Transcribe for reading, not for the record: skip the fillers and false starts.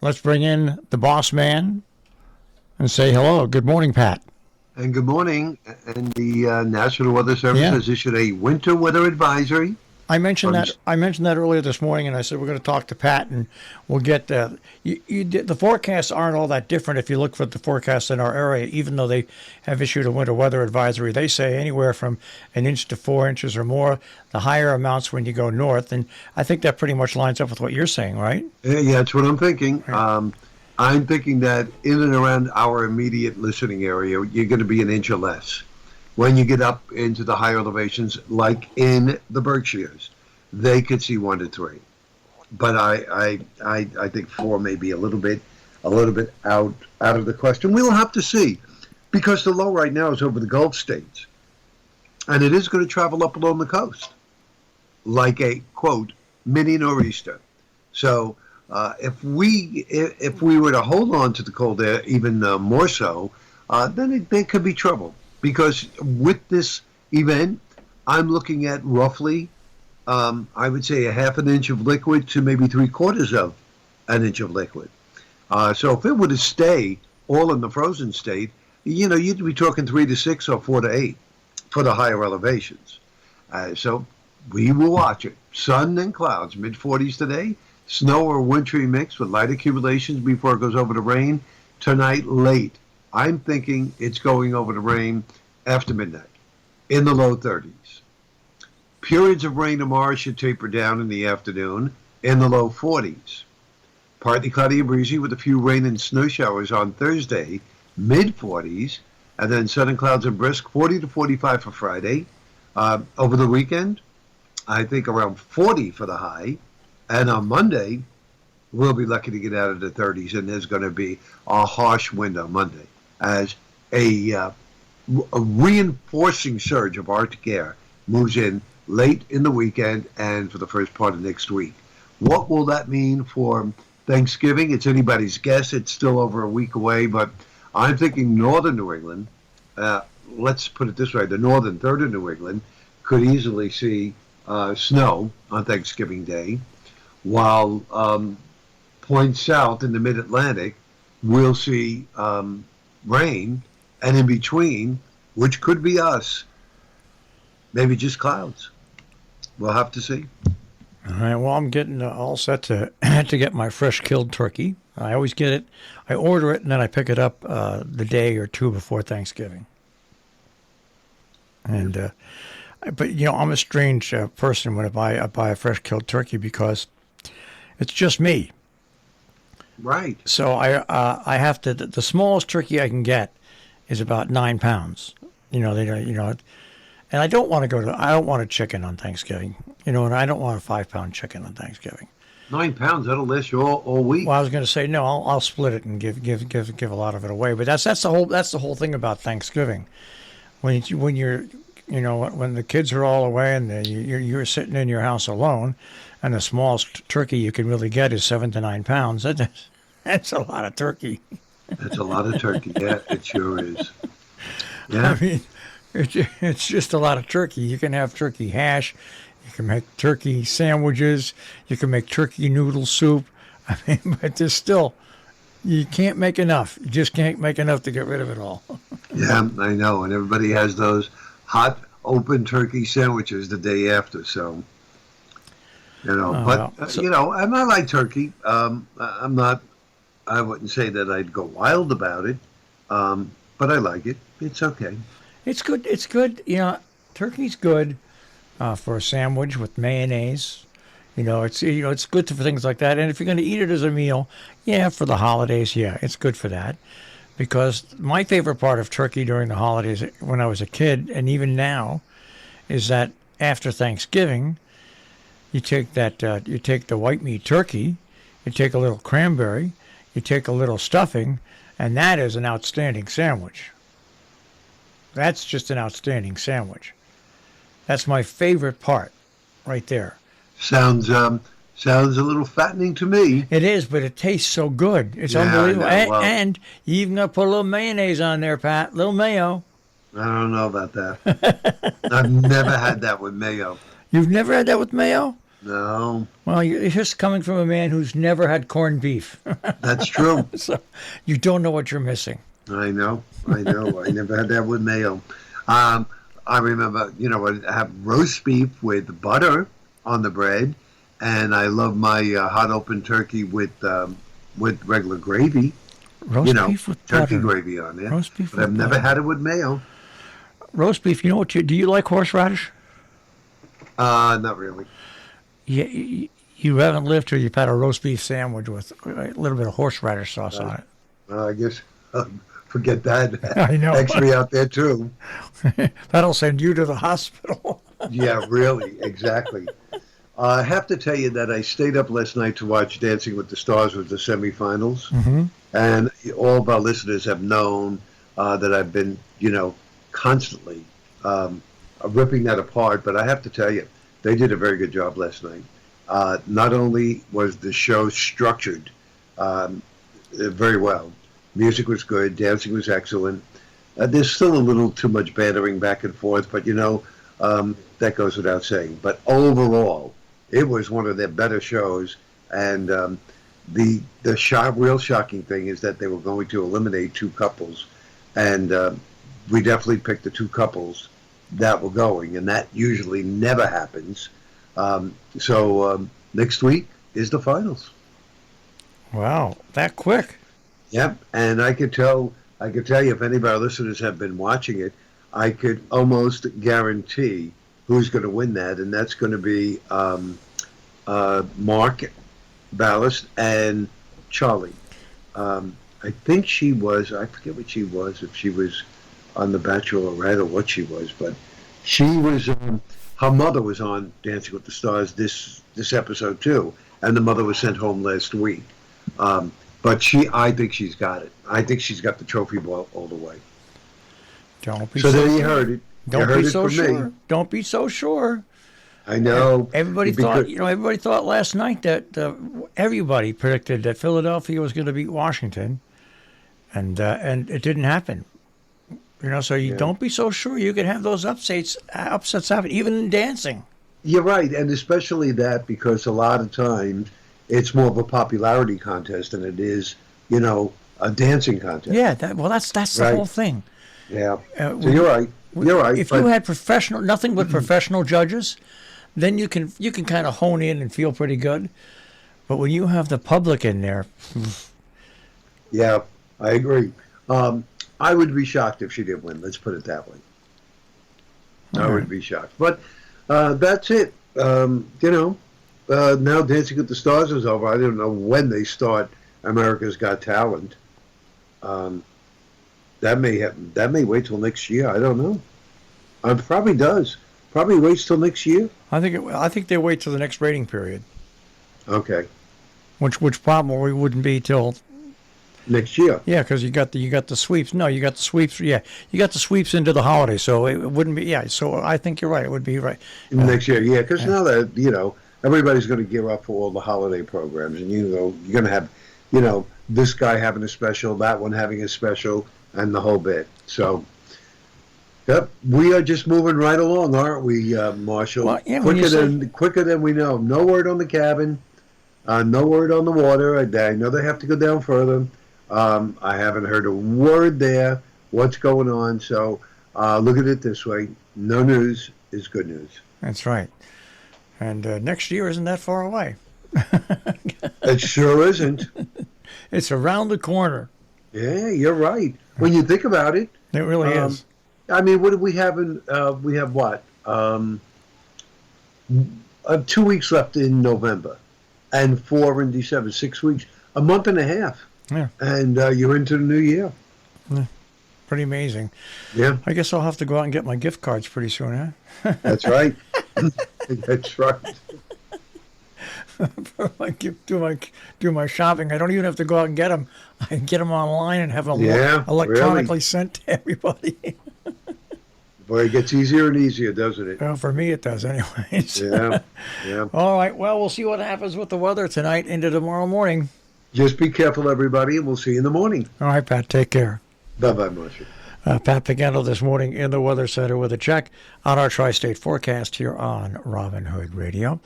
let's bring in the boss man and say hello. Good morning, Pat. And good morning. And the National Weather Service Yeah. has issued a winter weather advisory. I mentioned that earlier this morning, and I said we're going to talk to Pat, and we'll get the forecasts aren't all that different if you look for the forecasts in our area. Even though they have issued a winter weather advisory, they say anywhere from an inch to 4 inches or more. The higher amounts when you go north, and I think that pretty much lines up with what you're saying, right? Yeah, that's what I'm thinking. I'm thinking that in and around our immediate listening area, you're going to be an inch or less. When you get up into the higher elevations, like in the Berkshires, they could see 1 to 3. But I think 4 may be a little bit out of the question. We'll have to see, because the low right now is over the Gulf states, and it is going to travel up along the coast, like a quote mini nor'easter. So if we were to hold on to the cold air even more so, then there could be trouble. Because with this event, I'm looking at roughly, I would say, a half an inch of liquid to maybe 3/4 of an inch of liquid. So if it were to stay all in the frozen state, you'd be talking 3 to 6 or 4 to 8 for the higher elevations. So we will watch it. Sun and clouds, mid-40s today. Snow or wintry mix with light accumulations before it goes over to rain. Tonight, late. I'm thinking it's going over to rain after midnight in the low 30s. Periods of rain tomorrow should taper down in the afternoon in the low 40s. Partly cloudy and breezy with a few rain and snow showers on Thursday, mid 40s, and then sun and clouds and brisk, 40 to 45 for Friday. Over the weekend, I think around 40 for the high. And on Monday, we'll be lucky to get out of the 30s, and there's going to be a harsh wind on Monday as a reinforcing surge of Arctic air moves in late in the weekend and for the first part of next week. What will that mean for Thanksgiving? It's anybody's guess. It's still over a week away, but I'm thinking northern New England, let's put it this way, the northern third of New England could easily see snow on Thanksgiving Day, while points south in the mid-Atlantic will see rain, and in between, which could be us, maybe just clouds. We'll have to see. All right. Well, I'm getting all set to get my fresh killed turkey. I always get it. I order it and then I pick it up the day or two before Thanksgiving. And but I'm a strange person when I buy a fresh killed turkey because it's just me. Right. So I have to. The smallest turkey I can get is about 9 pounds. And I don't want to I don't want a chicken on Thanksgiving. And I don't want a 5-pound chicken on Thanksgiving. 9 pounds, that'll last you all week. Well, I was going to say no. I'll split it and give a lot of it away. But that's the whole thing about Thanksgiving. When the kids are all away and you're sitting in your house alone, and the smallest turkey you can really get is 7 to 9 pounds. That's a lot of turkey. That's a lot of turkey. Yeah, it sure is. Yeah. I mean, it's just a lot of turkey. You can have turkey hash. You can make turkey sandwiches. You can make turkey noodle soup. I mean, but there's still, you can't make enough. You just can't make enough to get rid of it all. Yeah, I know. And everybody has those hot, open turkey sandwiches the day after. So, and I like turkey. I wouldn't say that I'd go wild about it, but I like it. It's okay. It's good. It's good. Turkey's good for a sandwich with mayonnaise. It's good for things like that. And if you're going to eat it as a meal, for the holidays, it's good for that. Because my favorite part of turkey during the holidays when I was a kid, and even now, is that after Thanksgiving, you take the white meat turkey, you take a little cranberry, you take a little stuffing, and that is an outstanding sandwich. That's just an outstanding sandwich. That's my favorite part, right there. Sounds a little fattening to me. It is, but it tastes so good. It's unbelievable. And you even got to put a little mayonnaise on there, Pat. A little mayo. I don't know about that. I've never had that with mayo. You've never had that with mayo? No, Well, you're just coming from a man who's never had corned beef. that's true. So you don't know what you're missing. I know. I know. I never had that with mayo. Um, I remember, I have roast beef with butter on the bread, and I love my hot open turkey with regular gravy. Roast beef with Turkey butter. gravy on there. Roast beef But with I've never butter. had it with mayo. Roast beef, you know what do you like horseradish? Not really. You haven't lived till you've had a roast beef sandwich with a little bit of horseradish sauce on I guess forget that. it. I know. Actually, out there too. That'll send you to the hospital. Yeah, really, exactly. I have to tell you that I stayed up last night to watch Dancing with the Stars with the semifinals, and all of our listeners have known that I've been, constantly ripping that apart. But I have to tell you, they did a very good job last night. Not only was the show structured very well, music was good, dancing was excellent. There's still a little too much bantering back and forth, but that goes without saying. But overall, it was one of their better shows. And the real shocking thing is that they were going to eliminate two couples, and we definitely picked the two couples that were going, and that usually never happens. So next week is the finals. Wow, that quick. Yep, and I could tell you if any of our listeners have been watching it, I could almost guarantee who's going to win that, and that's going to be Mark Ballast and Charlie. I think I forget what she was, if she was on The Bachelorette or what she was, but she was, her mother was on Dancing with the Stars this episode too, and the mother was sent home last week. But I think she's got it. I think she's got the trophy ball all the way. Don't be So so there you sure. heard it. Don't You heard be it so from sure. me. Don't be so sure. I know. Everybody Because- thought, everybody thought last night that everybody predicted that Philadelphia was going to beat Washington, and it didn't happen. So you don't be so sure. You can have those upsets happen, even in dancing. You're right, and especially that because a lot of times it's more of a popularity contest than it is, a dancing contest. Yeah, that's the Right. whole thing. Yeah. So you're right. You're right. If but- you had nothing but professional judges, then you can kind of hone in and feel pretty good. But when you have the public in there, Yeah, I agree. I would be shocked if she didn't win. Let's put it that way. I would be shocked. But that's it. Now Dancing with the Stars is over. I don't know when they start America's Got Talent. That may wait till next year. I don't know. It probably does. Probably waits till next year. I think they wait till the next rating period, Okay, which probably wouldn't be till next year. because you got the sweeps. No, you got the sweeps. Yeah, you got the sweeps into the holiday, so it wouldn't be. Yeah, so I think you're right. It would be right. Next year, yeah, because now that everybody's going to gear up for all the holiday programs, and you're going to have, this guy having a special, that one having a special, and the whole bit. So, yep, we are just moving right along, aren't we, Marshall? Well, yeah, when you quicker than we know. No word on the cabin, no word on the water. I know they have to go down further. I haven't heard a word there. What's going on? So, look at it this way: no news is good news. That's right. And next year isn't that far away. It sure isn't. It's around the corner. Yeah, you're right. When you think about it, It really is. I mean, what do we have in? We have what? 2 weeks left in November, and 4 in December. 6 weeks, a month and a half, Yeah, and you're into the new year. pretty amazing. Yeah, I guess I'll have to go out and get my gift cards pretty soon, huh? that's right. That's right. do my shopping. I don't even have to go out and get them. I can get them online and have them Yeah, electronically really. sent to everybody. Boy, it gets easier and easier, doesn't it? Well, for me it does, anyways. Yeah, yeah. All right. Well, we'll see what happens with the weather tonight into tomorrow morning. Just be careful, everybody, and we'll see you in the morning. All right, Pat. Take care. Bye-bye, Marshall. Pat Pagano this morning in the Weather Center with a check on our tri-state forecast here on Robin Hood Radio.